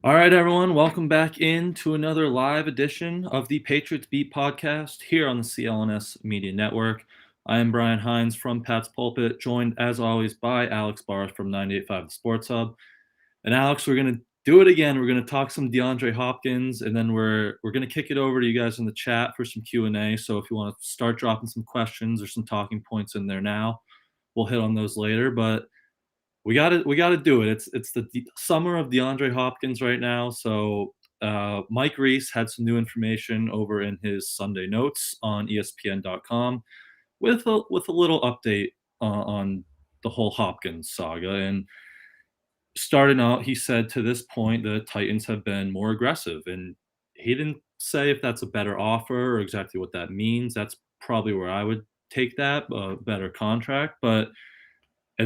All right, everyone, welcome back in to another live edition of the Patriots Beat Podcast here on the CLNS Media Network. I am Brian Hines from Pat's Pulpit, joined as always by Alex Barth from 98.5 The Sports Hub. And Alex, we're going to do it again. We're going to talk some DeAndre Hopkins, and then we're going to kick it over to you guys in the chat for some Q&A. So if you want to start dropping some questions or some talking points in there now, we'll hit on those later. But we got to do it. It's the summer of DeAndre Hopkins right now. So Mike Reese had some new information over in his Sunday notes on ESPN.com with a little update on the whole Hopkins saga. And starting out, he said to this point the Titans have been more aggressive, and he didn't say if that's a better offer or exactly what that means. That's probably where I would take that, a better contract. And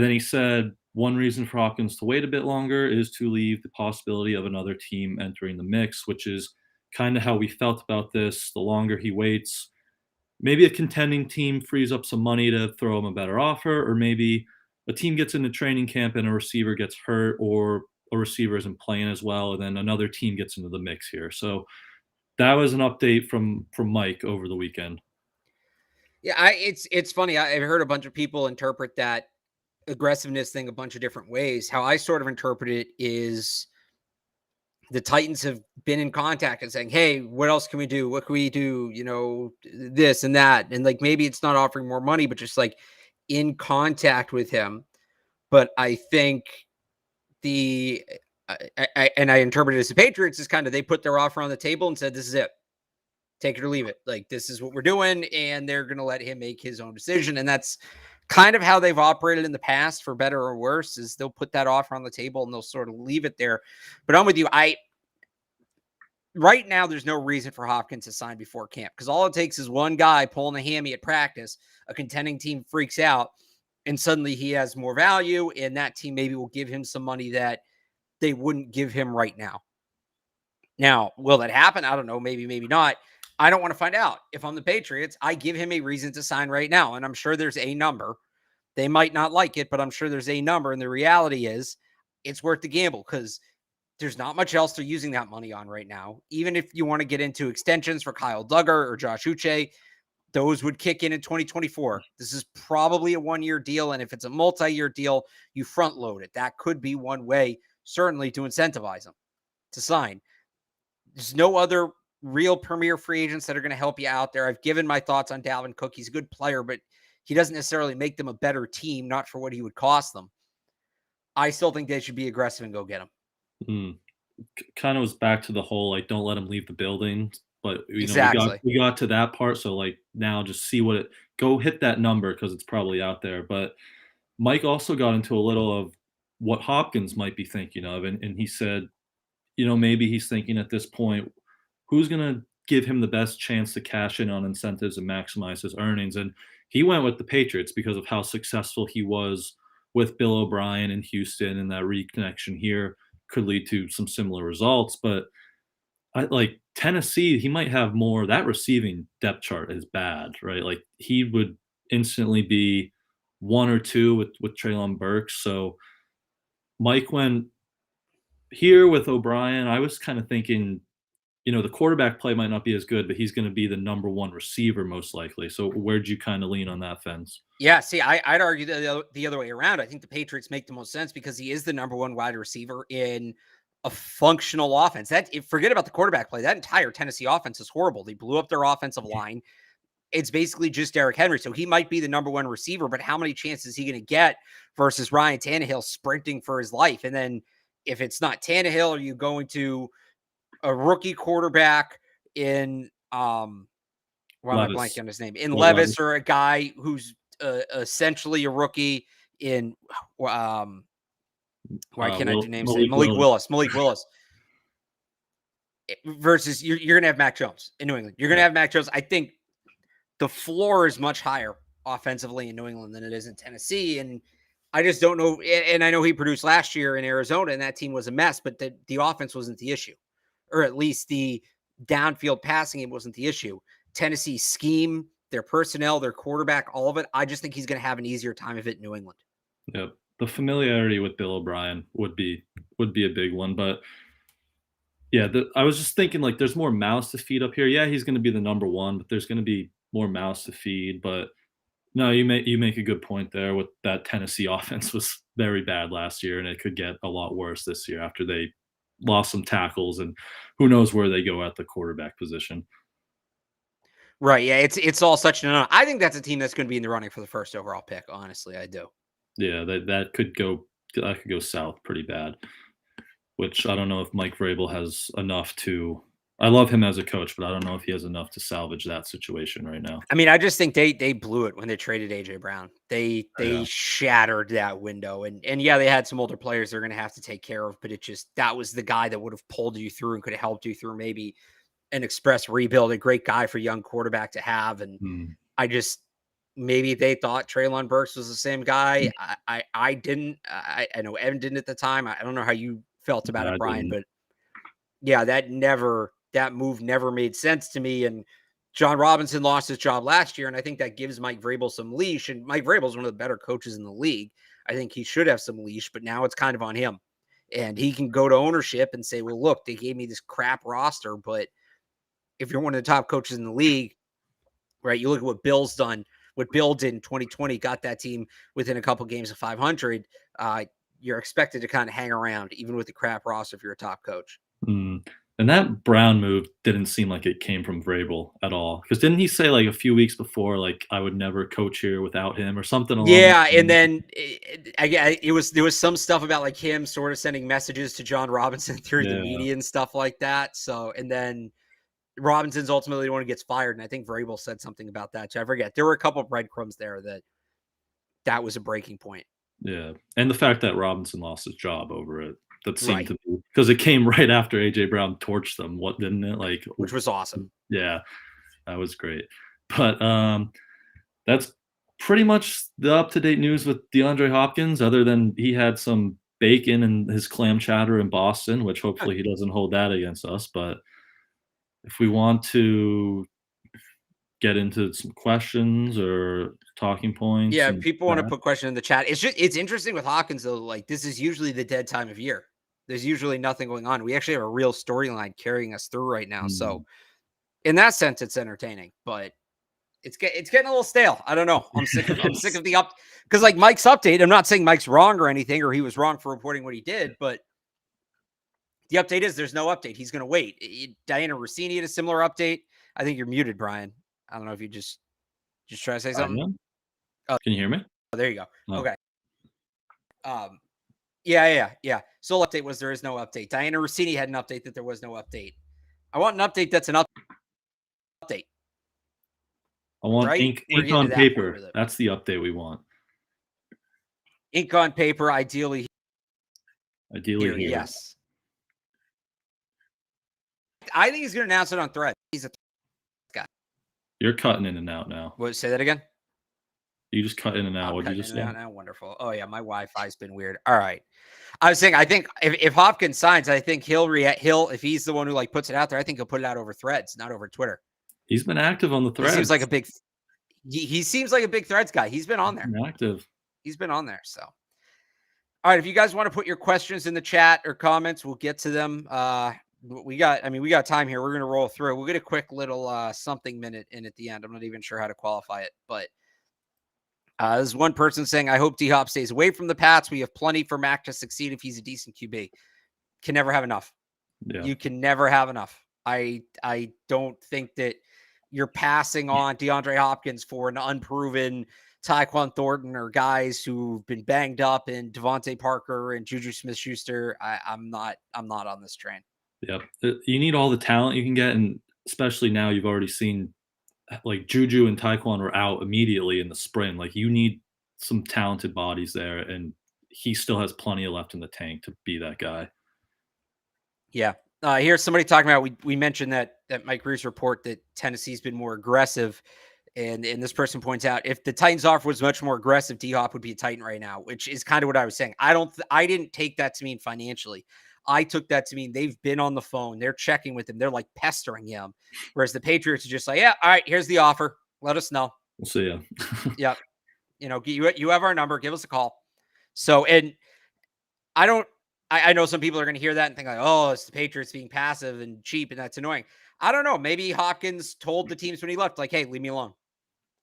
then he said one reason for Hopkins to wait a bit longer is to leave the possibility of another team entering the mix, which is kind of how we felt about this. The longer he waits, maybe a contending team frees up some money to throw him a better offer, or maybe a team gets into training camp and a receiver gets hurt, or a receiver isn't playing as well, and then another team gets into the mix here. So that was an update from Mike over the weekend. Yeah, it's funny. I've heard a bunch of people interpret that aggressiveness thing a bunch of different ways. How I sort of interpret it is the Titans have been in contact and saying, hey, what else can we do? What can we do? You know, this and that. And like, maybe it's not offering more money, but just like in contact with him. But I think I interpret it as the Patriots is kind of, they put their offer on the table and said, this is it. Take it or leave it. Like, this is what we're doing. And they're going to let him make his own decision. And that's kind of how they've operated in the past, for better or worse, is they'll put that offer on the table and they'll sort of leave it there. But I'm with you. Right now, there's no reason for Hopkins to sign before camp, because all it takes is one guy pulling a hammy at practice, a contending team freaks out, and suddenly he has more value, and that team maybe will give him some money that they wouldn't give him right now. Now, will that happen? I don't know. Maybe, maybe not. I don't want to find out. If I'm the Patriots, I give him a reason to sign right now. And I'm sure there's a number. They might not like it, but I'm sure there's a number. And the reality is it's worth the gamble, because there's not much else they're using that money on right now. Even if you want to get into extensions for Kyle Duggar or Josh Uche, those would kick in 2024. This is probably a one-year deal. And if it's a multi-year deal, you front load it. That could be one way, certainly, to incentivize them to sign. There's no other real premier free agents that are going to help you out there. I've given my thoughts on Dalvin Cook. He's a good player, but he doesn't necessarily make them a better team, not for what he would cost them. I still think they should be aggressive and go get him. Kind of was back to the whole, like, don't let him leave the building. But, exactly. we got to that part. So, like, now just see go hit that number, because it's probably out there. But Mike also got into a little of what Hopkins might be thinking of. And he said, maybe he's thinking at this point, who's going to give him the best chance to cash in on incentives and maximize his earnings? And he went with the Patriots because of how successful he was with Bill O'Brien in Houston, and that reconnection here could lead to some similar results. But like Tennessee, he might have more. That receiving depth chart is bad, right? Like, he would instantly be 1 or 2 with Treylon Burks. So Mike went here with O'Brien. I was kind of thinking, the quarterback play might not be as good, but he's going to be the number 1 receiver most likely. So where'd you kind of lean on that fence? Yeah, see, I'd argue the other way around. I think the Patriots make the most sense because he is the number 1 wide receiver in a functional offense. Forget about the quarterback play. That entire Tennessee offense is horrible. They blew up their offensive line. It's basically just Derrick Henry. So he might be the number 1 receiver, but how many chances is he going to get versus Ryan Tannehill sprinting for his life? And then if it's not Tannehill, are you going to a rookie quarterback in why am I blanking on his name? In Levis, or a guy who's essentially a rookie in why can't I do names? Malik Willis. Versus you're going to have Mac Jones in New England. You're going to have Mac Jones. I think the floor is much higher offensively in New England than it is in Tennessee. And I just don't know. And I know he produced last year in Arizona, and that team was a mess, but the offense wasn't the issue, or at least the downfield passing game wasn't the issue. Tennessee's scheme, their personnel, their quarterback, all of it. I just think he's going to have an easier time of it in New England. Yeah, the familiarity with Bill O'Brien would be a big one, but Yeah, I was just thinking, like, there's more mouths to feed up here. Yeah, he's gonna be the number 1, but there's gonna be more mouths to feed, but no, you make a good point there with that Tennessee offense was very bad last year, and it could get a lot worse this year after they lost some tackles, and who knows where they go at the quarterback position. Right. Yeah. It's all such an unknown. I think that's a team that's going to be in the running for the first overall pick. Honestly, I do. Yeah, that could go south pretty bad, which I don't know if Mike Vrabel has enough to. I love him as a coach, but I don't know if he has enough to salvage that situation right now. I mean, I just think they blew it when they traded AJ Brown. They Yeah. shattered that window, and yeah, they had some older players they're going to have to take care of, but that was the guy that would have pulled you through and could have helped you through maybe an express rebuild. A great guy for young quarterback to have, and Mm. I just maybe they thought Treylon Burks was the same guy. I didn't. I know Evan didn't at the time. I don't know how you felt about Yeah, it, I Brian, didn't. but yeah, that move never made sense to me. And John Robinson lost his job last year, and I think that gives Mike Vrabel some leash. And Mike Vrabel is one of the better coaches in the league. I think he should have some leash, but now it's kind of on him. And he can go to ownership and say, well, look, they gave me this crap roster, but if you're one of the top coaches in the league, right? You look at what Bill's done, what Bill did in 2020, got that team within a couple games of 500. You're expected to kind of hang around, even with the crap roster, if you're a top coach. Mm. And that Brown move didn't seem like it came from Vrabel at all. Because didn't he say like a few weeks before, like I would never coach here without him or something along those Yeah, and lines? then there was some stuff about like him sort of sending messages to John Robinson through the Yeah. media and stuff like that. So, and then Robinson's ultimately the one who gets fired, and I think Vrabel said something about that. So I forget. There were a couple of breadcrumbs there that was a breaking point. Yeah. And the fact that Robinson lost his job over it, that seemed Right. to be because it came right after AJ Brown torched them. What didn't it? Like, Which was awesome. yeah, that was great. But that's pretty much the up-to-date news with DeAndre Hopkins, other than he had some bacon in his clam chowder in Boston, which hopefully he doesn't hold that against us. But if we want to get into some questions or talking points Yeah, and people want to that, put questions in the chat. It's interesting with Hawkins though. Like this is usually the dead time of year. There's usually nothing going on. We actually have a real storyline carrying us through right now. So in that sense, it's entertaining, but it's getting a little stale. I don't know. I'm sick of the because like Mike's update. I'm not saying Mike's wrong or anything, or he was wrong for reporting what he did, but the update is there's no update. He's going to wait. Diana Rossini had a similar update. I think you're muted, Brian. I don't know if you just try to say I something. am. Oh, Can you hear me? there you go. Oh. Okay. Yeah. So update was there is no update. Diana Rossini had an update that there was no update. I want an update that's an update. I want Right? ink We're ink getting on to that point paper. with it. That's the update we want. Ink on paper, ideally. Ideally here. Yes. I think he's going to announce it on Thread. He's a guy. You're cutting in and out now. What? Say that again. You just cut in and out. I'm What'd you cutting just in and say? out now. Wonderful. Oh yeah, my Wi-Fi's been weird. All right. I was saying, I think if Hopkins signs, I think he'll if he's the one who like puts it out there, I think he'll put it out over Threads, not over Twitter. He's been active on the He seems threads. like a big. He seems like a big Threads guy. He's been on there. Active. He's been on there. So, all right. If you guys want to put your questions in the chat or comments, we'll get to them. We got time here. We're going to roll through. We'll get a quick little something minute in at the end. I'm not even sure how to qualify it, but there's one person saying, I hope D-Hop stays away from the Pats. We have plenty for Mac to succeed if he's a decent QB. Can never have enough. Yeah. You can never have enough. I don't think that you're passing on DeAndre Hopkins for an unproven Tyquan Thornton or guys who've been banged up in Devontae Parker and Juju Smith-Schuster. I'm not on this train. Yep. You need all the talent you can get, and especially now you've already seen like Juju and Taekwon were out immediately in the spring. Like you need some talented bodies there, and he still has plenty of left in the tank to be that guy. Yeah. Here's somebody talking about, we mentioned that Mike Reeves report that Tennessee's been more aggressive. And this person points out, if the Titans offer was much more aggressive, D-Hop would be a Titan right now, which is kind of what I was saying. I didn't take that to mean financially. I took that to mean they've been on the phone. They're checking with him. They're like pestering him. Whereas the Patriots are just like, yeah, all right, here's the offer. Let us know. We'll see ya. Yep. You have our number. Give us a call. So, and I don't I know some people are going to hear that and think like, oh, it's the Patriots being passive and cheap, and that's annoying. I don't know. Maybe Hopkins told the teams when he left, like, hey, leave me alone.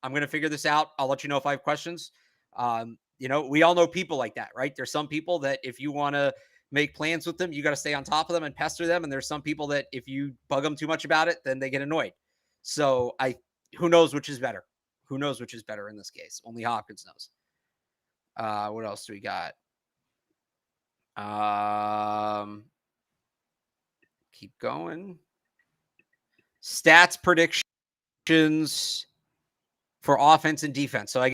I'm going to figure this out. I'll let you know if I have questions. We all know people like that, right? There's some people that if you want to make plans with them, you got to stay on top of them and pester them. And there's some people that if you bug them too much about it, then they get annoyed. So who knows which is better? Who knows which is better in this case? Only Hopkins knows. What else do we got? Keep going. Stats predictions for offense and defense. So I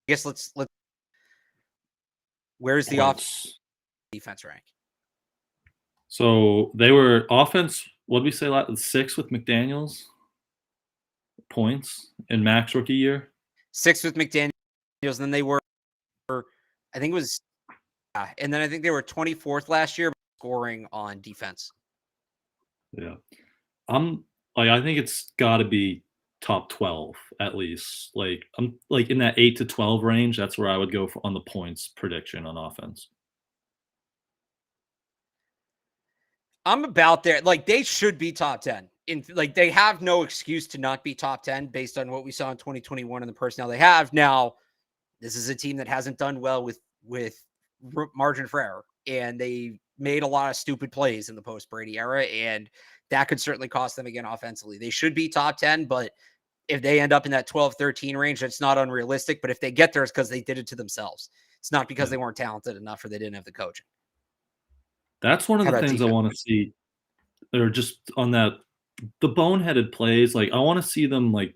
guess let's where's the offense defense rank? So they were offense, what did we say, 6 with McDaniels points in Mac's rookie year? 6 with McDaniels, and then they were, I think it was, and then I think they were 24th last year scoring on defense. Yeah. I think it's got to be top 12 at least. Like I'm like in that 8 to 12 range. That's where I would go on the points prediction on offense. I'm about there. Like they should be top 10. Like they have no excuse to not be top 10 based on what we saw in 2021 and the personnel they have. Now, this is a team that hasn't done well with margin for error, and they made a lot of stupid plays in the post Brady era, and that could certainly cost them again offensively. They should be top 10, but if they end up in that 12-13 range, that's not unrealistic. But if they get there, it's because they did it to themselves. It's not because they weren't talented enough or they didn't have the coaching. That's one of the things I want to see. They're just on the boneheaded plays. Like I want to see them like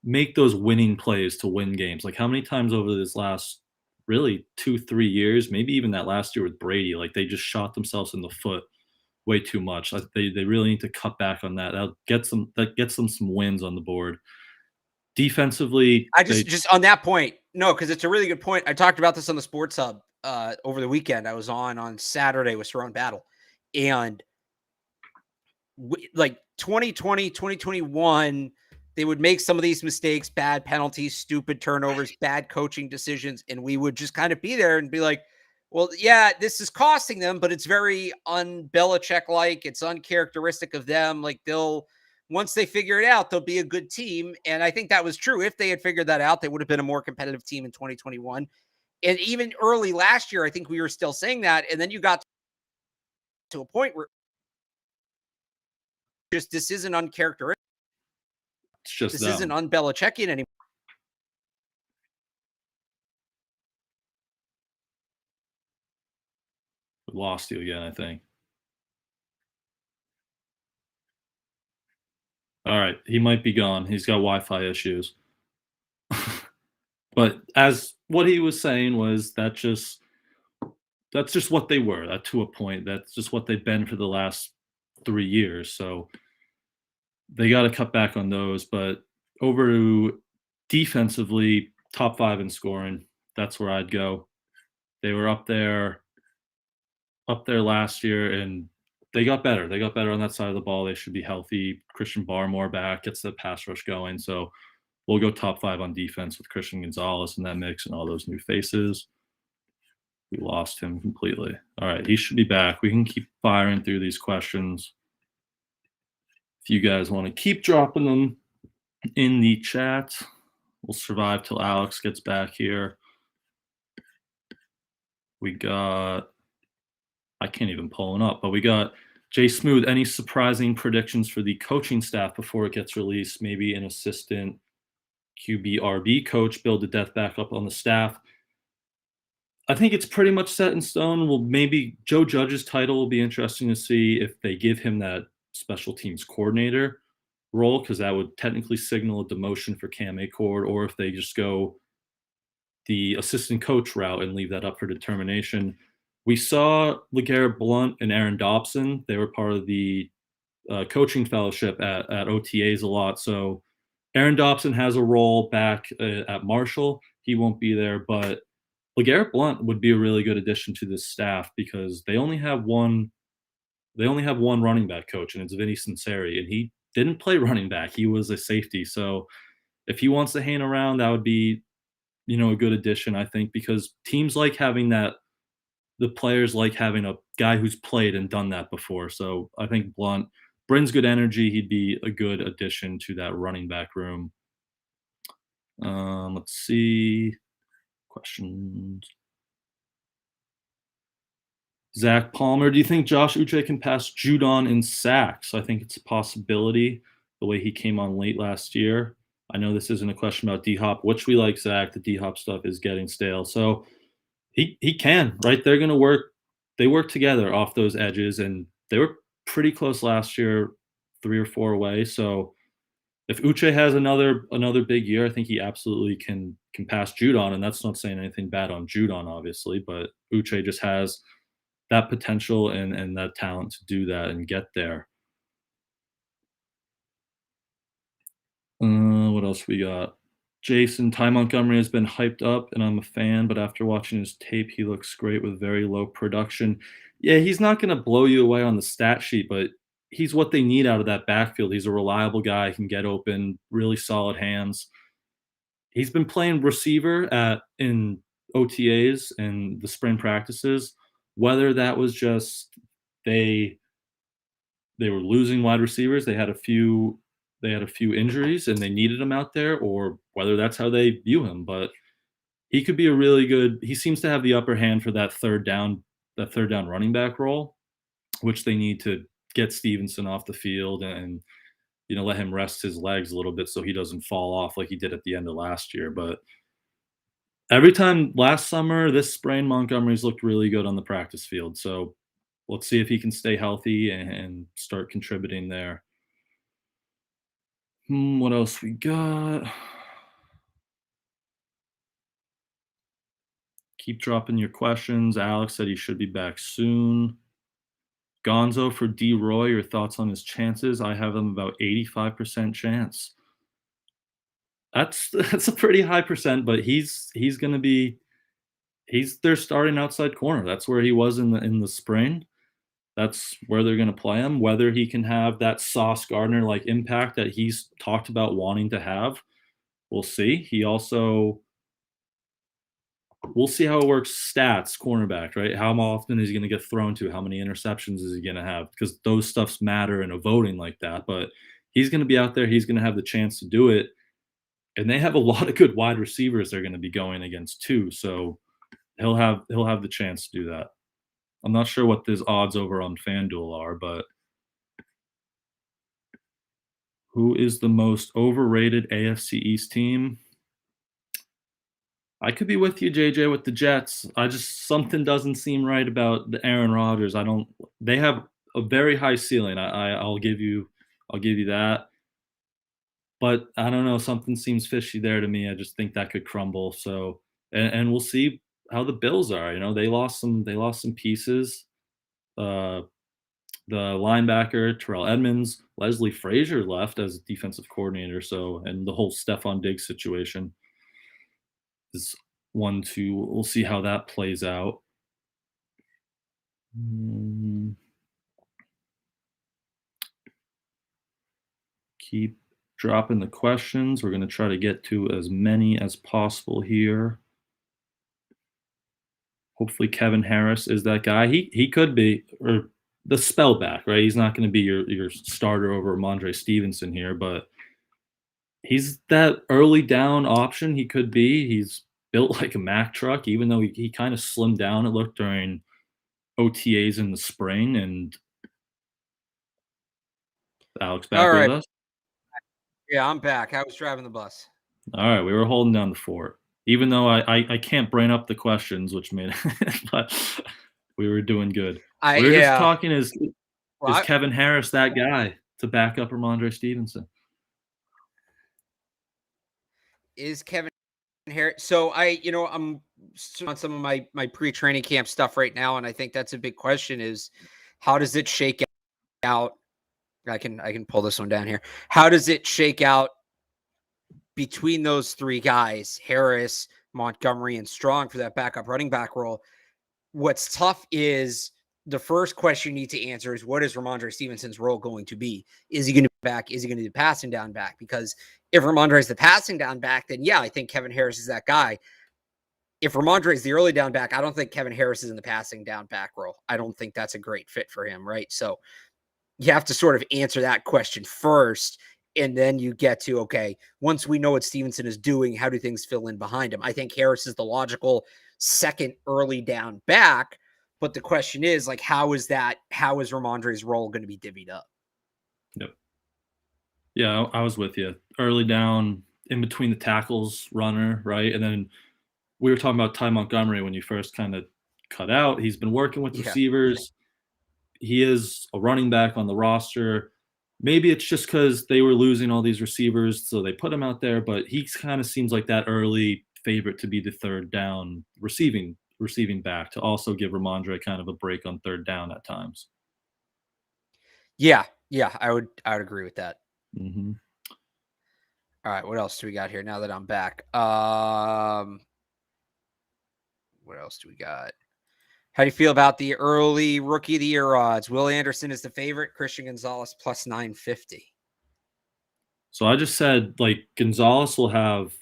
make those winning plays to win games. Like how many times over this last really 2-3 years, maybe even that last year with Brady, like they just shot themselves in the foot way too much. They really need to cut back on that. That gets them some wins on the board. Defensively, I just on that point, no, because it's a really good point. I talked about this on the Sports Hub over the weekend. I was on Saturday with Sharon Battle, and like 2020, 2021, they would make some of these mistakes, bad penalties, stupid turnovers, bad coaching decisions, and we would just kind of be there and be like, well, yeah, this is costing them, but it's very un-Belichick-like. It's uncharacteristic of them. Like once they figure it out, they'll be a good team. And I think that was true. If they had figured that out, they would have been a more competitive team in 2021. And even early last year, I think we were still saying that. And then you got to a point where this isn't uncharacteristic. This isn't un-Belichickian anymore. We lost you again, I think. All right, he might be gone. He's got Wi-Fi issues. But as what he was saying was that's just what they were. That to a point. That's just what they've been for the last 3 years. So they got to cut back on those. But over to defensively, top 5 in scoring. That's where I'd go. They were up there last year, and they got better. They got better on that side of the ball. They should be healthy. Christian Barmore back, gets the pass rush going. So we'll go top 5 on defense with Christian Gonzalez in that mix and all those new faces. We lost him completely. All right, he should be back. We can keep firing through these questions. If you guys want to keep dropping them in the chat, we'll survive till Alex gets back here. We got, I can't even pull them up, but we got Jay Smooth. Any surprising predictions for the coaching staff before it gets released? Maybe an assistant QBRB coach build the death back up on the staff. I think it's pretty much set in stone. Well, maybe Joe Judge's title will be interesting to see if they give him that special teams coordinator role, because that would technically signal a demotion for Cam Acord, or if they just go the assistant coach route and leave that up for determination. We saw LeGarrette Blount and Aaron Dobson. They were part of the coaching fellowship at OTAs a lot. So Aaron Dobson has a role back at Marshall. He won't be there, but LeGarrette Blount would be a really good addition to this staff because they only have one running back coach, and it's Vinny Sunseri, and he didn't play running back. He was a safety. So if he wants to hang around, that would be, a good addition, I think, because teams like having that the players like having a guy who's played and done that before. So I think Blunt brings good energy. He'd be a good addition to that running back room. Let's see. Questions. Zach Palmer, do you think Josh Uche can pass Judon in sacks? I think it's a possibility the way he came on late last year. I know this isn't a question about D-Hop, which we like, Zach. The D-Hop stuff is getting stale. So he can, right? They're going to work. They work together off those edges, and they were pretty close last year, 3 or 4 away. So if Uche has another big year, I think he absolutely can pass Judon, and that's not saying anything bad on Judon, obviously, but Uche just has that potential and that talent to do that and get there. What else we got? Jason, Ty Montgomery has been hyped up, and I'm a fan, but after watching his tape, he looks great with very low production. Yeah, he's not going to blow you away on the stat sheet, but he's what they need out of that backfield. He's a reliable guy, can get open, really solid hands. He's been playing receiver in OTAs and the spring practices. Whether that was just they were losing wide receivers, they had a few injuries and they needed him out there, or whether that's how they view him. But he could be a really good. He seems to have the upper hand for that third down running back role, which they need to get Stevenson off the field and let him rest his legs a little bit so he doesn't fall off like he did at the end of last year. But every time last summer, this spring, Montgomery's looked really good on the practice field. So let's see if he can stay healthy and start contributing there. What else we got? Keep dropping your questions. Alex said he should be back soon. Gonzo for D. Roy, your thoughts on his chances? I have him about 85% chance. That's a pretty high percent, but he's going to be their starting outside corner. That's where he was in the spring. That's where they're going to play him. Whether he can have that Sauce Gardner-like impact that he's talked about wanting to have, we'll see. We'll see how it works. Stats, cornerback, right? How often is he going to get thrown to? How many interceptions is he going to have? Because those stuffs matter in a voting like that. But he's going to be out there. He's going to have the chance to do it. And they have a lot of good wide receivers they're going to be going against too. So he'll have the chance to do that. I'm not sure what his odds over on FanDuel are, but who is the most overrated AFC East team? I could be with you, JJ, with the Jets. Something doesn't seem right about the Aaron Rodgers. They have a very high ceiling. I'll give you that. But I don't know, something seems fishy there to me. I just think that could crumble. So, and we'll see how the Bills are. They lost some pieces. The linebacker Terrell Edmonds, Leslie Frazier left as defensive coordinator. So, and the whole Stephon Diggs situation is one to. We'll see how that plays out. Keep dropping the questions. We're going to try to get to as many as possible here. Hopefully Kevin Harris is that guy. He could be, or the spellback, right? He's not going to be your starter over Ramondre Stevenson here, but he's that early down option. He could be. He's built like a Mack truck, even though he kind of slimmed down, it looked, during OTAs in the spring. And Alex back with us? Yeah, I'm back. I was driving the bus. All right, we were holding down the fort. Even though I can't brain up the questions, which made but we were doing good. We were just talking, is Kevin Harris that guy to back up Ramondre Stevenson? Is Kevin Harris? So I'm on some of my pre-training camp stuff right now, and I think that's a big question: is how does it shake out? I can pull this one down here. How does it shake out between those three guys, Harris, Montgomery, and Strong, for that backup running back role? What's tough is the first question you need to answer is, what is Ramondre Stevenson's role going to be? Is he going to be back? Is he going to be the passing down back? Because if Ramondre is the passing down back, then yeah, I think Kevin Harris is that guy. if Ramondre is the early down back, I don't think Kevin Harris is in the passing down back role. I don't think that's a great fit for him, right? So you have to sort of answer that question first. And then you get to, okay, once we know what Stevenson is doing, how do things fill in behind him? I think Harris is the logical second early down back. But the question is, like, how is Ramondre's role going to be divvied up? Yep. Yeah, I was with you. Early down, in between the tackles, runner, right? And then we were talking about Ty Montgomery when you first kind of cut out. He's been working with receivers. He is a running back on the roster. Maybe it's just because they were losing all these receivers, so they put him out there. But he kind of seems like that early favorite to be the third down receiving back, to also give Ramondre kind of a break on third down at times. Yeah, I would agree with that. Mm-hmm. All right, what else do we got here now that I'm back? What else do we got? How do you feel about the early rookie of the year odds? Will Anderson is the favorite, Christian Gonzalez plus 950. So I just said, like, Gonzalez will have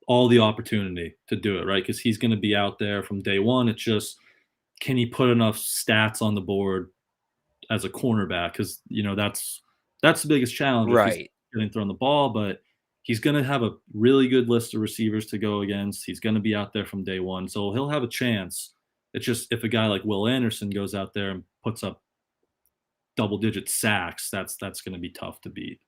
all the opportunity to do it, right? Because he's going to be out there from day one. It's just, can he put enough stats on the board as a cornerback? Because, that's the biggest challenge. Right. He's getting thrown the ball, but he's going to have a really good list of receivers to go against. He's going to be out there from day one. So he'll have a chance. It's just, if a guy like Will Anderson goes out there and puts up double-digit sacks, that's going to be tough to beat.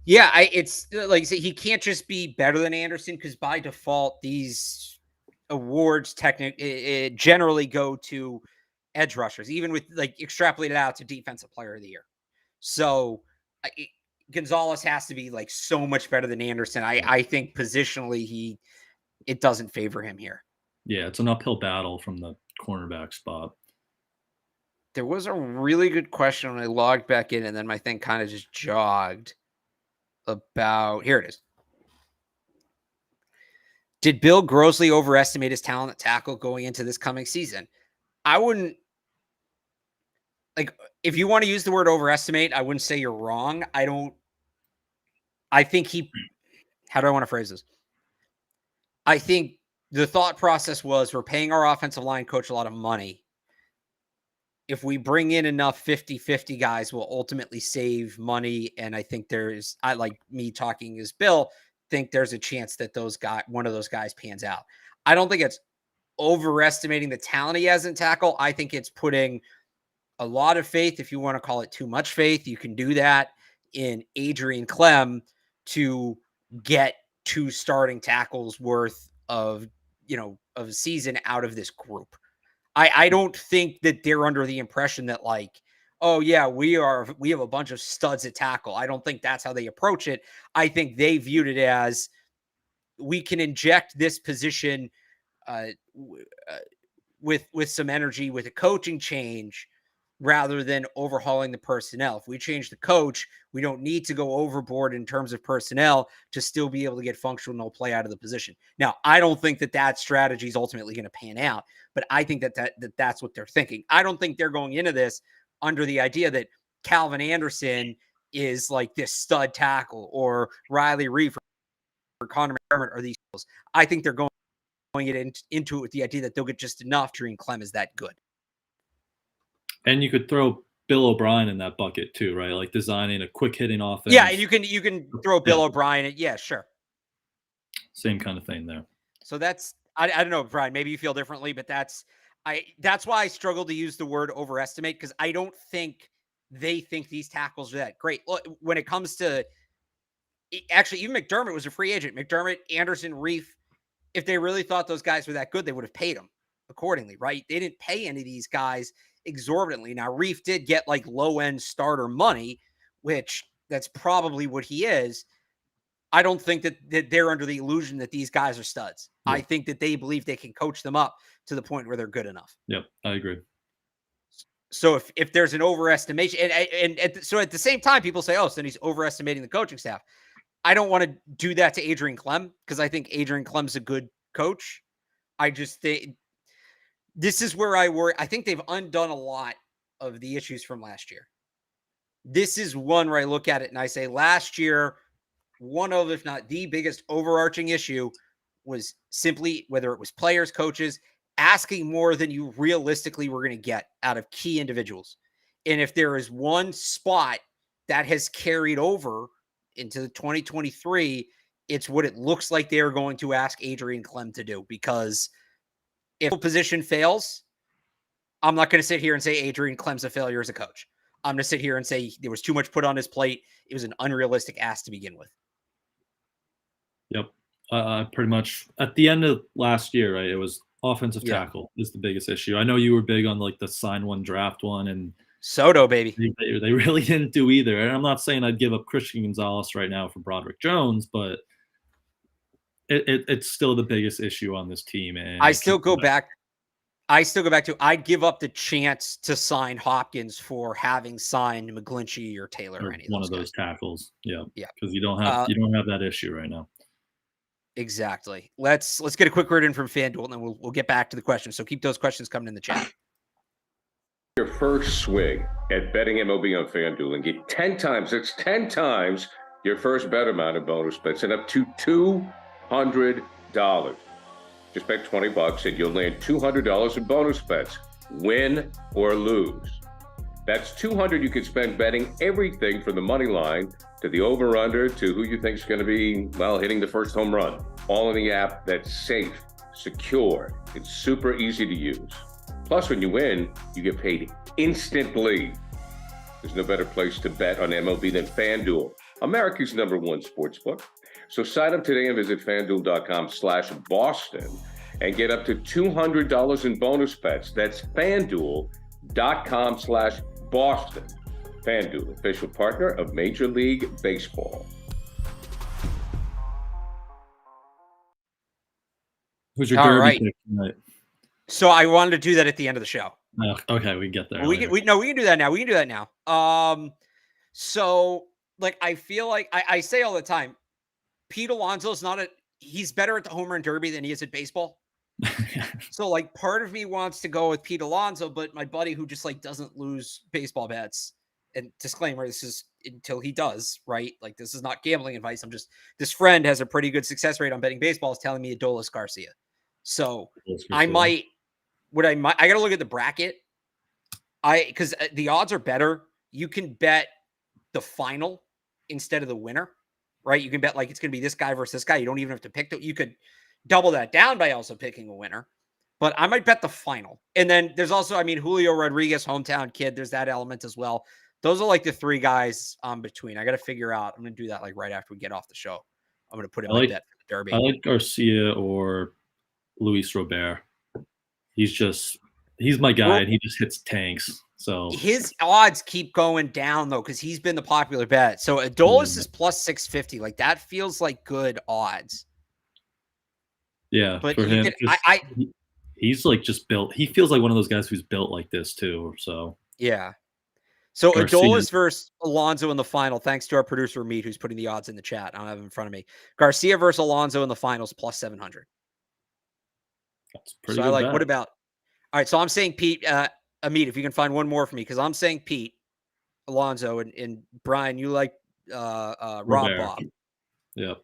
Yeah, it's like I say, he can't just be better than Anderson, because by default, these awards generally go to edge rushers, even with, like, extrapolated out to defensive player of the year. So Gonzalez has to be, like, so much better than Anderson. I think positionally it doesn't favor him here. Yeah, it's an uphill battle from the cornerback spot. There was a really good question when I logged back in, and then my thing kind of just jogged about. Here it is. Did Bill grossly overestimate his talent at tackle going into this coming season? I wouldn't, like, if you want to use the word overestimate, I wouldn't say you're wrong. I think how do I want to phrase this? I think the thought process was, we're paying our offensive line coach a lot of money. If we bring in enough 50-50 guys, we'll ultimately save money. And I think I like me talking as Bill, think there's a chance that one of those guys pans out. I don't think it's overestimating the talent he has in tackle. I think it's putting a lot of faith, if you want to call it too much faith, you can do that, in Adrian Clem to get 2 starting tackles worth of a season out of this group. I don't think that they're under the impression that, like, oh yeah, we have a bunch of studs at tackle. I don't think that's how they approach it. I think they viewed it as, we can inject this position with some energy, with a coaching change, rather than overhauling the personnel. If we change the coach, we don't need to go overboard in terms of personnel to still be able to get functional play out of the position. Now, I don't think that strategy is ultimately going to pan out, but I think that's what they're thinking. I don't think they're going into this under the idea that Calvin Anderson is like this stud tackle, or Riley Reef or Connor McDermott or these people. I think they're going it into it with the idea that they'll get just enough. Dream Clem is that good. And you could throw Bill O'Brien in that bucket too, right? Like, designing a quick hitting offense. Yeah, and you can throw Bill O'Brien in. Yeah, sure. Same kind of thing there. So that's, I don't know, Brian, maybe you feel differently, but that's why I struggle to use the word overestimate, because I don't think they think these tackles are that great. Look, when it comes to, actually, even McDermott was a free agent. McDermott, Anderson, Reef, if they really thought those guys were that good, they would have paid them accordingly, right? They didn't pay any of these guys exorbitantly. Now, Reef did get like low-end starter money, which that's probably what he is. I don't think that they're under the illusion that these guys are studs. Yeah. I think that they believe they can coach them up to the point where they're good enough. Yep, I agree. So if there's an overestimation, so at the same time, people say, oh, so then he's overestimating the coaching staff. I don't want to do that to Adrian Clem, because I think Adrian Clem's a good coach. I just think this is where I worry. I think they've undone a lot of the issues from last year. This is one where I look at it and I say, last year, one of, if not the biggest overarching issue was simply, whether it was players, coaches, asking more than you realistically were going to get out of key individuals. And if there is one spot that has carried over into 2023, it's what it looks like they're going to ask Adrian Clem to do. Because if a position fails, I'm not going to sit here and say Adrian Clem's a failure as a coach. I'm going to sit here and say there was too much put on his plate. It was an unrealistic ask to begin with. Yep. Pretty much at the end of last year, right? It was offensive tackle is the biggest issue. I know you were big on like the sign one, draft one, and Soto, baby. They really didn't do either. And I'm not saying I'd give up Christian Gonzalez right now for Broderick Jones, but it's still the biggest issue on this team. And I still go back to I'd give up the chance to sign Hopkins for having signed McGlinchey or Taylor or any one of those tackles. Yeah. Because you don't have that issue right now. Exactly. Let's get a quick word in from FanDuel, and then we'll get back to the questions. So keep those questions coming in the chat. Your first swing at betting MLB on FanDuel and get 10 times your first bet amount of bonus bets and up to $200. Just bet $20 and you'll land $200 in bonus bets, win or lose. That's $200 you can spend betting everything from the money line to the over-under to who you think is going to be, hitting the first home run. All in the app that's safe, secure, it's super easy to use. Plus, when you win, you get paid instantly. There's no better place to bet on MLB than FanDuel, America's #1 sportsbook. So sign up today and visit FanDuel.com/Boston and get up to $200 in bonus bets. That's FanDuel.com/Boston. FanDuel, official partner of Major League Baseball. Who's your derby pick tonight? So I wanted to do that at the end of the show. Okay, we can get there. We can do that now. We can do that now. So like I feel like I say all the time, Pete Alonso's he's better at the home run derby than he is at baseball. So like part of me wants to go with Pete Alonso, but my buddy who just like doesn't lose baseball bets, and disclaimer, this is until he does, right? Like this is not gambling advice. This friend has a pretty good success rate on betting baseball, is telling me Adolis Garcia. So I gotta look at the bracket. Because the odds are better. You can bet the final instead of the winner, right? You can bet like it's going to be this guy versus this guy. You don't even have to pick. You could double that down by also picking a winner. But I might bet the final. And then there's also, Julio Rodriguez, hometown kid. There's that element as well. Those are like the three guys between. I got to figure out. I'm going to do that like right after we get off the show. I'm going to put in my bet for the Derby. I like Garcia or Luis Robert. He's my guy, and he just hits tanks. So his odds keep going down though, because he's been the popular bet. So Adolis is plus 650. Like that feels like good odds. Yeah, but for him, he's like just built. He feels like one of those guys who's built like this too. So yeah. So Garcia. Adolis versus Alonso in the final. Thanks to our producer Meat, who's putting the odds in the chat. I don't have them in front of me. Garcia versus Alonso in the finals plus 700. That's pretty. So I like. Bet. What about? All right, so I'm saying Pete, Amit, if you can find one more for me, because I'm saying Pete, Alonso, and Brian, you like Rob Bob. Yeah.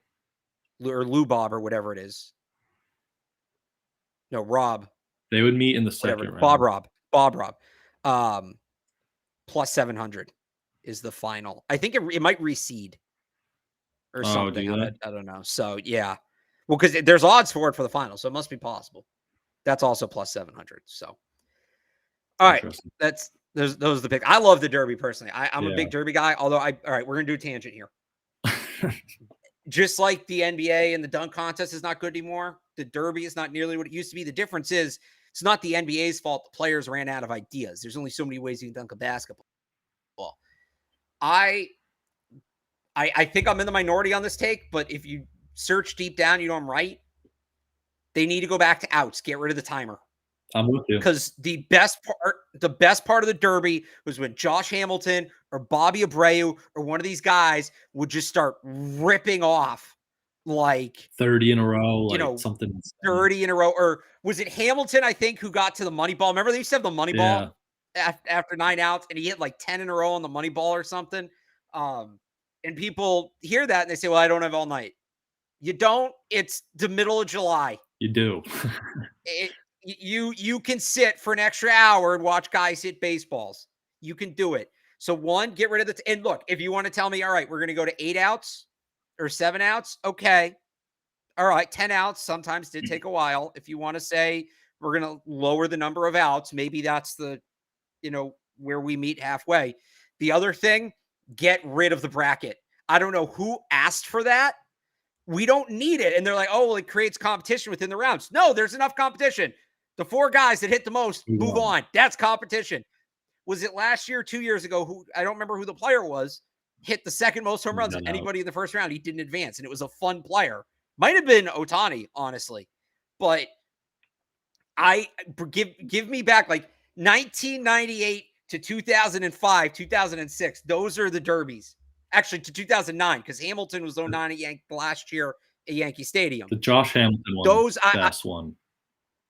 Or Lou Bob or whatever it is. No, Rob. They would meet in the second round. Bob Rob. Plus 700 is the final. I think it might reseed or something. I don't know. So, yeah. Well, because there's odds for it for the final, so it must be possible. That's also plus 700. So, all right, those are the picks. I love the Derby personally. I'm a big Derby guy. Although all right, we're gonna do a tangent here. Just like the NBA and the dunk contest is not good anymore, the Derby is not nearly what it used to be. The difference is it's not the NBA's fault. The players ran out of ideas. There's only so many ways you can dunk a basketball. I think I'm in the minority on this take, but if you search deep down, you know I'm right. They need to go back to outs. Get rid of the timer. I'm with you. Because the best part of the Derby was when Josh Hamilton or Bobby Abreu or one of these guys would just start ripping off like 30 in a row, something 30 in a row. Or was it Hamilton, I think, who got to the money ball? Remember they used to have the money ball after 9 outs, and he hit like 10 in a row on the money ball or something. And people hear that and they say, well, I don't have all night. You don't. It's the middle of July. You do. You can sit for an extra hour and watch guys hit baseballs. You can do it. So one, get rid of the and look, if you want to tell me, all right, we're going to go to 8 outs or 7 outs, okay. All right, 10 outs sometimes did take a while. If you want to say we're going to lower the number of outs, maybe that's the, where we meet halfway. The other thing, get rid of the bracket. I don't know who asked for that. We don't need it. And they're like, oh, well, it creates competition within the rounds. No, there's enough competition. The 4 guys that hit the most move on. That's competition. Was it last year, 2 years ago? Who I don't remember who the player was, hit the second most home runs of anybody in the first round. He didn't advance, and it was a fun player. Might have been Ohtani, honestly. But I give me back like 1998 to 2005, 2006. Those are the derbies. Actually, to 2009, because Hamilton was 09 last year at Yankee Stadium. The Josh Hamilton one. Those best one.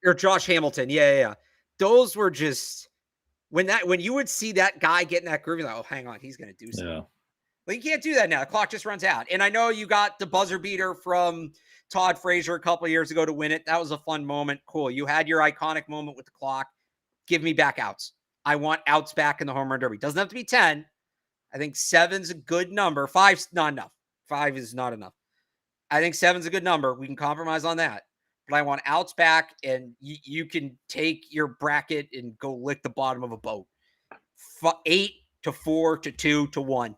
Or Josh Hamilton. Yeah. Those were just when you would see that guy getting that groove, you're like, oh, hang on, he's gonna do something. Yeah. Well, you can't do that now. The clock just runs out. And I know you got the buzzer beater from Todd Frazier a couple of years ago to win it. That was a fun moment. Cool. You had your iconic moment with the clock. Give me back outs. I want outs back in the home run derby. Doesn't have to be 10. I think 7's a good number. 5's not enough. 5 is not enough. I think 7's a good number. We can compromise on that. But I want outs back, and you can take your bracket and go lick the bottom of a boat. 8 to 4 to 2 to 1.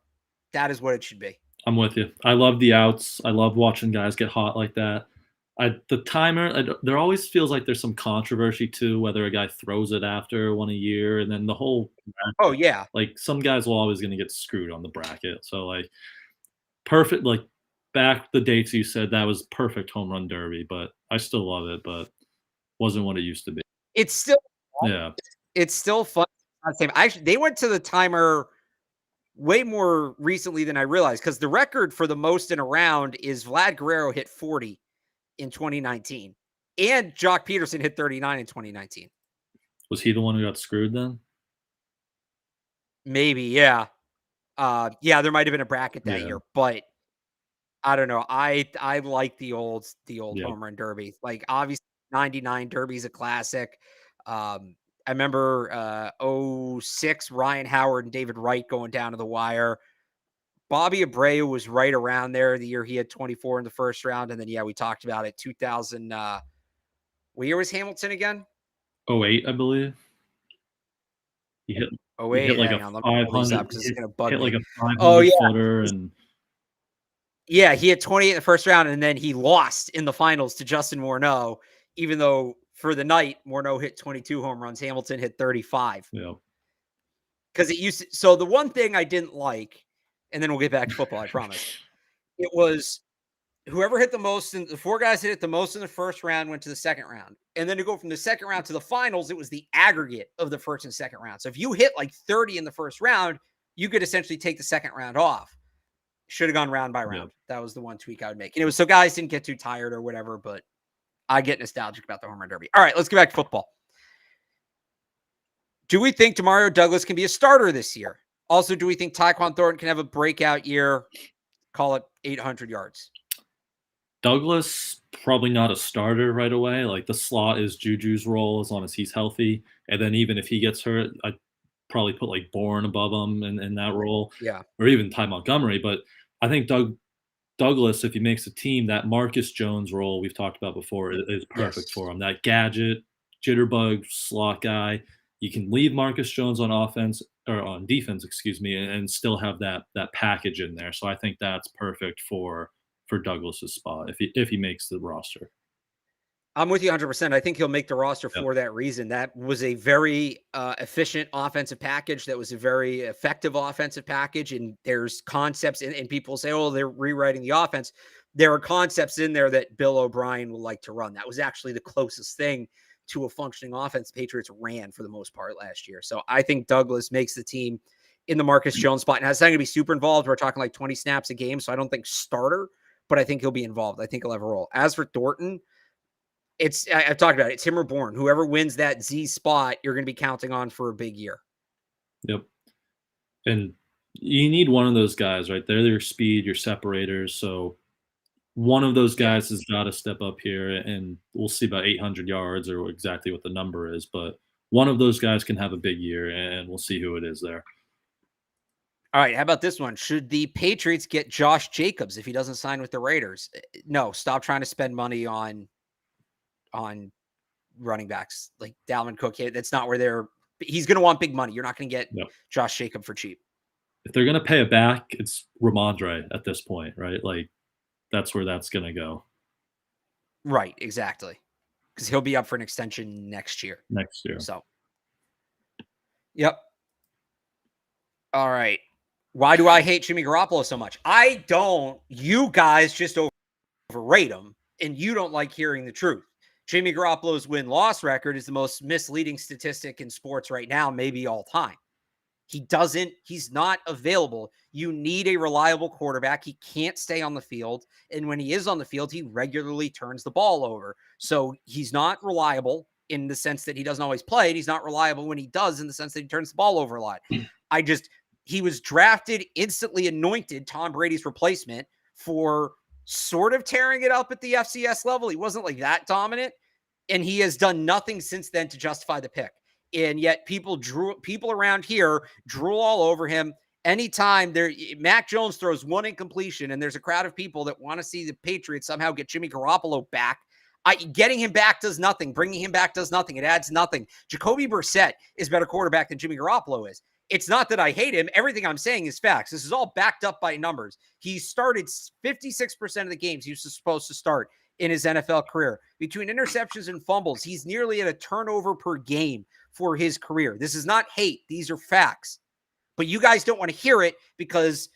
That is what it should be. I'm with you. I love the outs. I love watching guys get hot like that. The timer, there always feels like there's some controversy too, whether a guy throws it after one a year, and then the whole bracket, oh yeah, like some guys will always going to get screwed on the bracket. So like perfect, like back the dates you said, that was perfect home run derby, but I still love it, but wasn't what it used to be. It's still fun. Yeah, it's still fun. Actually, they went to the timer way more recently than I realized, because the record for the most in a round is Vlad Guerrero hit 40 in 2019, and Jock Peterson hit 39 in 2019. Was he the one who got screwed then? Maybe, yeah. Yeah, there might have been a bracket that year, but I don't know. I like the old home run derby. Like obviously 99 derby's a classic. I remember 06 Ryan Howard and David Wright going down to the wire. Bobby Abreu was right around there the year he had 24 in the first round. And then, we talked about it. 2000, what year was Hamilton again? 08, I believe. He hit, 08, he hit like hang a on, 500. It's gonna bug hit me. like a 500 footer, and yeah, he had 28 in the first round, and then he lost in the finals to Justin Morneau, even though for the night Morneau hit 22 home runs, Hamilton hit 35. Yeah. Because it used to, so the one thing I didn't like, and then we'll get back to football, I promise. It was whoever hit the most, and the 4 guys that hit the most in the first round went to the second round. And then to go from the second round to the finals, it was the aggregate of the first and second round. So if you hit like 30 in the first round, you could essentially take the second round off. Should have gone round by round. Yeah. That was the one tweak I would make. And it was so guys didn't get too tired or whatever, but I get nostalgic about the home run derby. All right, let's get back to football. Do we think Demario Douglas can be a starter this year? Also, do we think Tyquan Thornton can have a breakout year, call it 800 yards? Douglas, probably not a starter right away. Like the slot is Juju's role as long as he's healthy. And then even if he gets hurt, I'd probably put like Bourne above him in that role. Yeah. Or even Ty Montgomery. But I think Douglas, if he makes a team, that Marcus Jones role we've talked about before is perfect for him. That gadget, jitterbug slot guy. You can leave Marcus Jones on offense or on defense, and still have that package in there. So I think that's perfect for Douglas's spot if he makes the roster. I'm with you 100%. I think he'll make the roster for that reason. That was a very efficient offensive package. That was a very effective offensive package. And there's concepts, and people say, oh, they're rewriting the offense. There are concepts in there that Bill O'Brien would like to run. That was actually the closest thing to a functioning offense the Patriots ran for the most part last year. So I think Douglas makes the team in the Marcus Jones spot. And it's not going to be super involved. We're talking like 20 snaps a game. So I don't think starter, but I think he'll be involved. I think he'll have a role. As for Thornton, I've talked about it. It's him or Bourne. Whoever wins that Z spot, you're going to be counting on for a big year. Yep. And you need one of those guys, right? They're your speed, your separators. So one of those guys has got to step up here, and we'll see about 800 yards or exactly what the number is, but one of those guys can have a big year, and we'll see who it is there. All right, how about this one? Should the Patriots get Josh Jacobs if he doesn't sign with the Raiders? No, stop trying to spend money on running backs like Dalvin Cook. That's not where he's going to want big money. You're not going to get Josh Jacobs for cheap. If they're going to pay it back, it's Ramondre at this point, right? Like, that's where that's going to go. Right, exactly. Because he'll be up for an extension next year. So, yep. All right. Why do I hate Jimmy Garoppolo so much? I don't. You guys just overrate him, and you don't like hearing the truth. Jimmy Garoppolo's win-loss record is the most misleading statistic in sports right now, maybe all time. He's not available. You need a reliable quarterback. He can't stay on the field. And when he is on the field, he regularly turns the ball over. So he's not reliable in the sense that he doesn't always play. And he's not reliable when he does in the sense that he turns the ball over a lot. He was drafted, instantly anointed Tom Brady's replacement for sort of tearing it up at the FCS level. He wasn't like that dominant. And he has done nothing since then to justify the pick. And yet people around here drool all over him. Anytime Mac Jones throws one incompletion and there's a crowd of people that want to see the Patriots somehow get Jimmy Garoppolo back, getting him back does nothing. Bringing him back does nothing. It adds nothing. Jacoby Brissett is a better quarterback than Jimmy Garoppolo is. It's not that I hate him. Everything I'm saying is facts. This is all backed up by numbers. He started 56% of the games he was supposed to start in his NFL career. Between interceptions and fumbles, he's nearly at a turnover per game for his career. This is not hate. These are facts. But you guys don't want to hear it because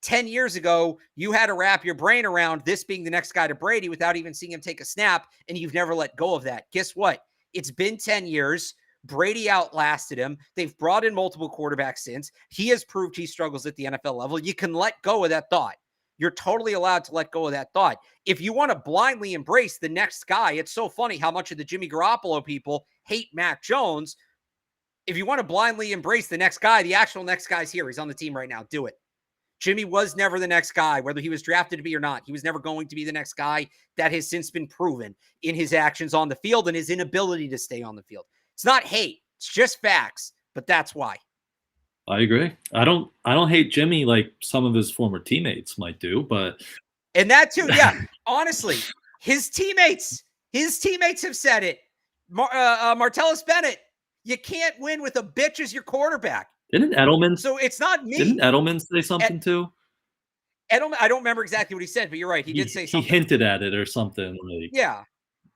10 years ago, you had to wrap your brain around this being the next guy to Brady without even seeing him take a snap, and you've never let go of that. Guess what? It's been 10 years. Brady outlasted him. They've brought in multiple quarterbacks since. He has proved he struggles at the NFL level. You can let go of that thought. You're totally allowed to let go of that thought. If you want to blindly embrace the next guy, it's so funny how much of the Jimmy Garoppolo people hate Mac Jones. If you want to blindly embrace the next guy, the actual next guy's here. He's on the team right now. Do it. Jimmy was never the next guy, whether he was drafted to be or not. He was never going to be the next guy. That has since been proven in his actions on the field and his inability to stay on the field. It's not hate. It's just facts, but that's why. I agree. I don't hate Jimmy like some of his former teammates might do, but and that too, yeah. Honestly, his teammates have said it. Martellus Bennett, you can't win with a bitch as your quarterback. Didn't Edelman? So it's not me. Didn't Edelman say something too? Edelman, I don't remember exactly what he said, but you're right. He did say something. He hinted at it or something. Like, yeah.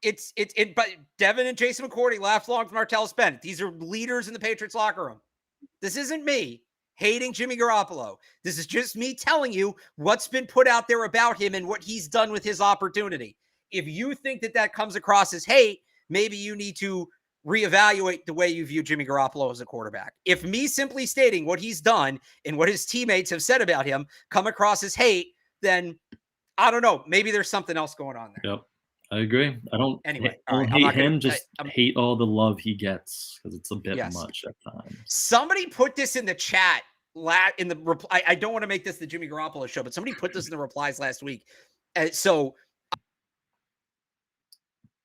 But Devin and Jason McCourty laughed along from Martellus Bennett. These are leaders in the Patriots locker room. This isn't me hating Jimmy Garoppolo. This is just me telling you what's been put out there about him and what he's done with his opportunity. If you think that comes across as hate, maybe you need to reevaluate the way you view Jimmy Garoppolo as a quarterback. If me simply stating what he's done and what his teammates have said about him come across as hate, then I don't know. Maybe there's something else going on there. Yep. I agree. I don't hate him, just hate all the love he gets because it's a bit much at times. Somebody put this in the chat in the reply. I don't want to make this the Jimmy Garoppolo show, but somebody put this in the replies last week. So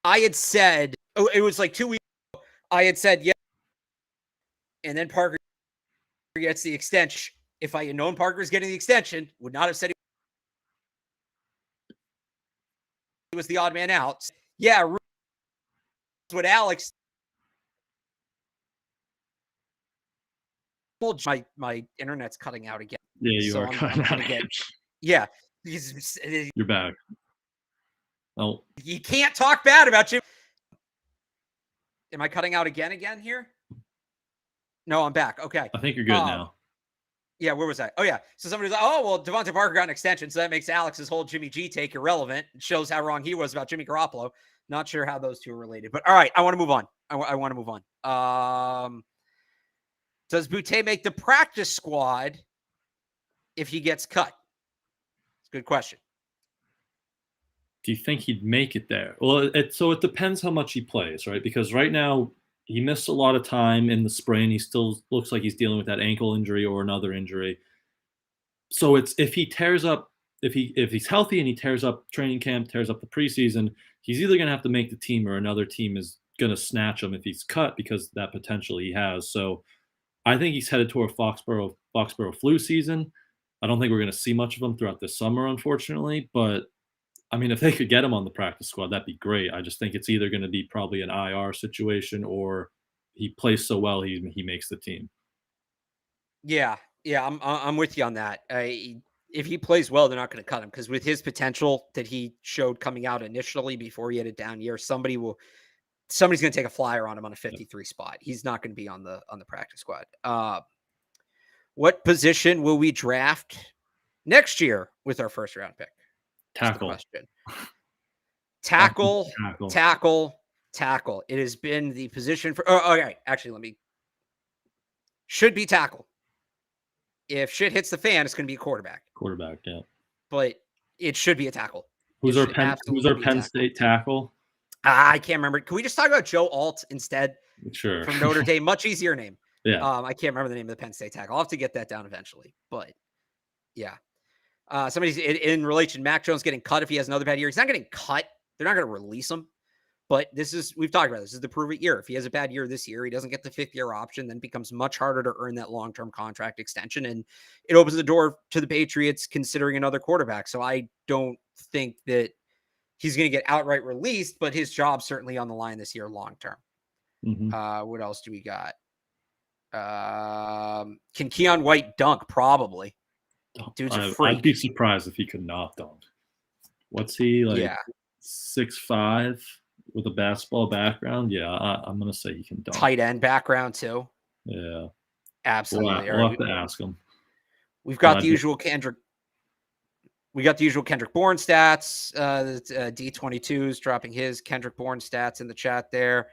I had said, it was like 2 weeks ago, I had said, yeah. And then Parker gets the extension. If I had known Parker was getting the extension, would not have said he was the odd man out. Yeah, what Alex. My internet's cutting out again. Yeah, you are cutting out again. Yeah, you're back. Oh, you can't talk bad about you. Am I cutting out again here? No, I'm back. Okay, I think you're good now. Yeah, where was I? Oh, yeah. So somebody's like, oh, well, Devontae Parker got an extension, so that makes Alex's whole Jimmy G take irrelevant. It shows how wrong he was about Jimmy Garoppolo. Not sure how those two are related. But all right, I want to move on. I want to move on. Does Boutte make the practice squad if he gets cut? It's a good question. Do you think he'd make it there? Well, it depends how much he plays, right? Because right now, he missed a lot of time in the spring. He still looks like he's dealing with that ankle injury or another injury. So if he tears up if he's healthy and he tears up training camp, tears up the preseason, he's either going to have to make the team or another team is going to snatch him if he's cut because that potential he has. So I think he's headed toward Foxborough flu season. I don't think we're going to see much of him throughout the summer, unfortunately. But I mean, if they could get him on the practice squad, that'd be great. I just think it's either going to be probably an IR situation or he plays so well he makes the team. Yeah, I'm with you on that. If he plays well, they're not going to cut him because with his potential that he showed coming out initially before he had a down year, somebody's going to take a flyer on him on a 53 spot. He's not going to be on the practice squad. What position will we draft next year with our first round pick? Tackle. Tackle. It has been the position for. Oh, okay. Actually, should be tackle. If shit hits the fan, it's going to be a quarterback. Quarterback, yeah. But it should be a tackle. Who's our Penn State tackle? I can't remember. Can we just talk about Joe Alt instead? Sure. From Notre Dame, much easier name. Yeah. I can't remember the name of the Penn State tackle. I'll have to get that down eventually. But yeah. Somebody's in relation. Mac Jones getting cut if he has another bad year. He's not getting cut. They're not going to release him. But we've talked about this is the prove it year. If he has a bad year this year, he doesn't get the 5th year option, then it becomes much harder to earn that long-term contract extension. And it opens the door to the Patriots considering another quarterback. So I don't think that he's going to get outright released, but his job's certainly on the line this year long-term. Mm-hmm. What else do we got? Can Keon White dunk? Probably. Dude's a freak. I'd be surprised if he could not dunk. What's he like? Yeah. 6'5" with a basketball background. Yeah, I'm gonna say he can dunk. Tight end background too. Yeah, absolutely. We'll have to ask him. We've got the usual Kendrick. We got the usual Kendrick Bourne stats. D22's dropping his Kendrick Bourne stats in the chat there.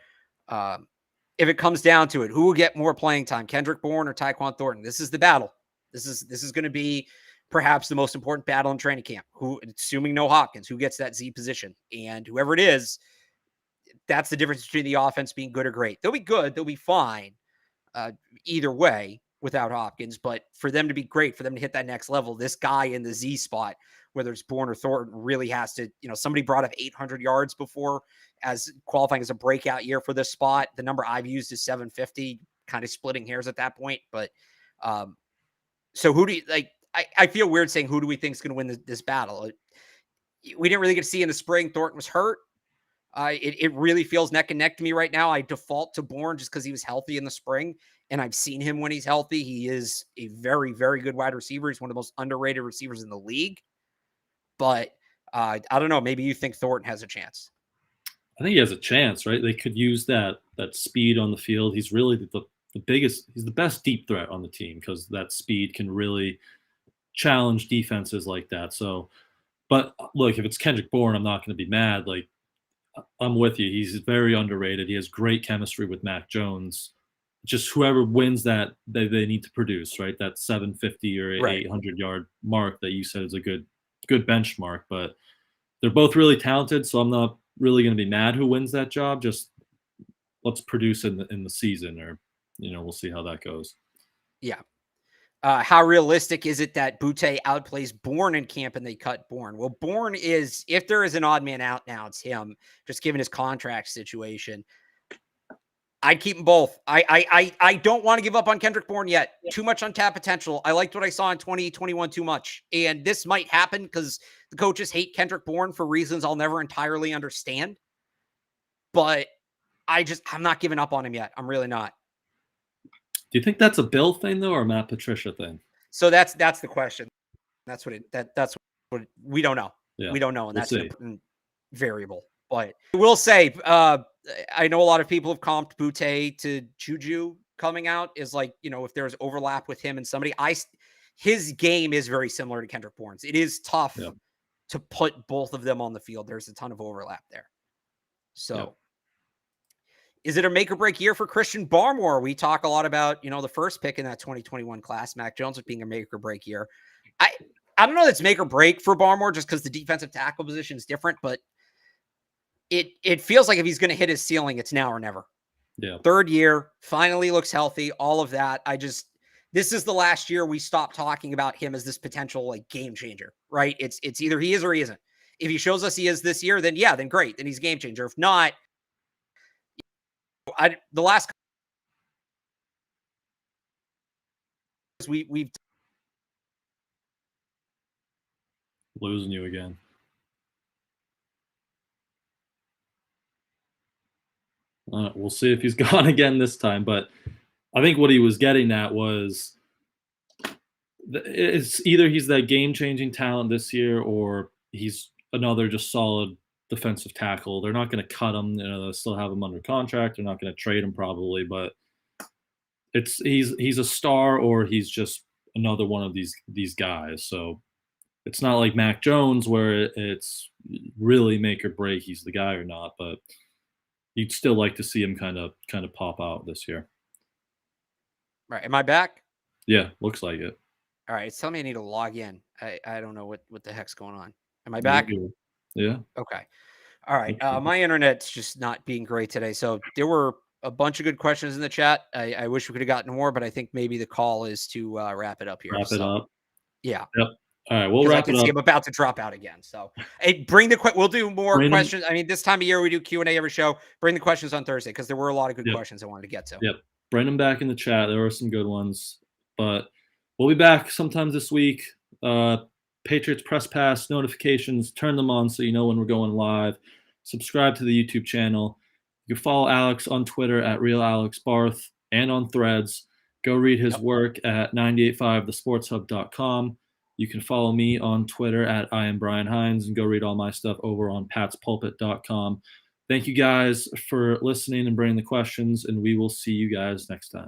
If it comes down to it, who will get more playing time, Kendrick Bourne or Tyquan Thornton? This is the battle. This is going to be perhaps the most important battle in training camp. Who, assuming no Hopkins, who gets that Z position, and whoever it is, that's the difference between the offense being good or great. They'll be good. They'll be fine either way without Hopkins. But for them to be great, for them to hit that next level, this guy in the Z spot, whether it's Bourne or Thornton, really has to, somebody brought up 800 yards before as qualifying as a breakout year for this spot. The number I've used is 750, kind of splitting hairs at that point. But so who do you like? I feel weird saying who do we think is going to win this battle? We didn't really get to see in the spring. Thornton was hurt. It really feels neck and neck to me right now. I default to Bourne just because he was healthy in the spring, and I've seen him when he's healthy. He is a very, very good wide receiver. He's one of the most underrated receivers in the league. But I don't know. Maybe you think Thornton has a chance. I think he has a chance, right? They could use that speed on the field. He's really the biggest. He's the best deep threat on the team because that speed can really challenge defenses like that. So, but look, if it's Kendrick Bourne, I'm not going to be mad. Like, I'm with you. He's very underrated. He has great chemistry with Mac Jones. Just whoever wins that, they need to produce, right? That 750 or 800 yard mark that you said is a good benchmark. But they're both really talented, so I'm not really going to be mad who wins that job. Just let's produce in the season, or we'll see how that goes. Yeah. How realistic is it that Butte outplays Bourne in camp and they cut Bourne? Well, Bourne is, if there is an odd man out now, it's him, just given his contract situation. I'd keep them both. I don't want to give up on Kendrick Bourne yet. Too much untapped potential. I liked what I saw in 2021 too much. And this might happen because the coaches hate Kendrick Bourne for reasons I'll never entirely understand. But I'm not giving up on him yet. I'm really not. Do you think that's a Bill thing though, or a Matt Patricia thing? So that's the question. That's what we don't know. Yeah, we don't know, and we'll that's an important variable. But I will say, I know a lot of people have comped Butte to Juju coming out is like, if there's overlap with him and somebody, his game is very similar to Kendrick Bourne's. It is tough to put both of them on the field. There's a ton of overlap there. So. Is it a make or break year for Christian Barmore? We talk a lot about, the first pick in that 2021 class, Mac Jones, with being a make or break year. I don't know that's make or break for Barmore just because the defensive tackle position is different, but it feels like if he's going to hit his ceiling, it's now or never. Yeah. 3rd year, finally looks healthy, all of that. this is the last year we stop talking about him as this potential like game changer, right? It's either he is or he isn't. If he shows us he is this year, then yeah, then great, then he's a game changer. If not, the last we've losing you again. We'll see if he's gone again this time, but I think what he was getting at was it's either he's that game-changing talent this year or he's another just solid defensive tackle. They're not going to cut him. They'll still have him under contract. They're not going to trade him probably, but he's a star or he's just another one of these guys. So it's not like Mac Jones where it's really make or break he's the guy or not, but you'd still like to see him kind of pop out this year. Right. Am I back? Yeah, looks like it. All right. It's telling me I need to log in. I don't know what the heck's going on. Am I back? Yeah. Okay. All right. My internet's just not being great today. So there were a bunch of good questions in the chat. I wish we could have gotten more, but I think maybe the call is to wrap it up here. Wrap it up. Yeah. Yep. All right, we'll wrap it up. I'm about to drop out again. So hey, we'll do more questions. I mean, this time of year we do Q&A every show. Bring the questions on Thursday because there were a lot of good questions I wanted to get to. Yep. Bring them back in the chat. There were some good ones. But we'll be back sometime this week. Patriots Press Pass notifications, turn them on so you know when we're going live. Subscribe to the YouTube channel. You can follow Alex on Twitter at RealAlexBarth and on Threads. Go read his work at 985thesportshub.com. You can follow me on Twitter at I am Brian Hines and go read all my stuff over on patspulpit.com. Thank you guys for listening and bringing the questions, and we will see you guys next time.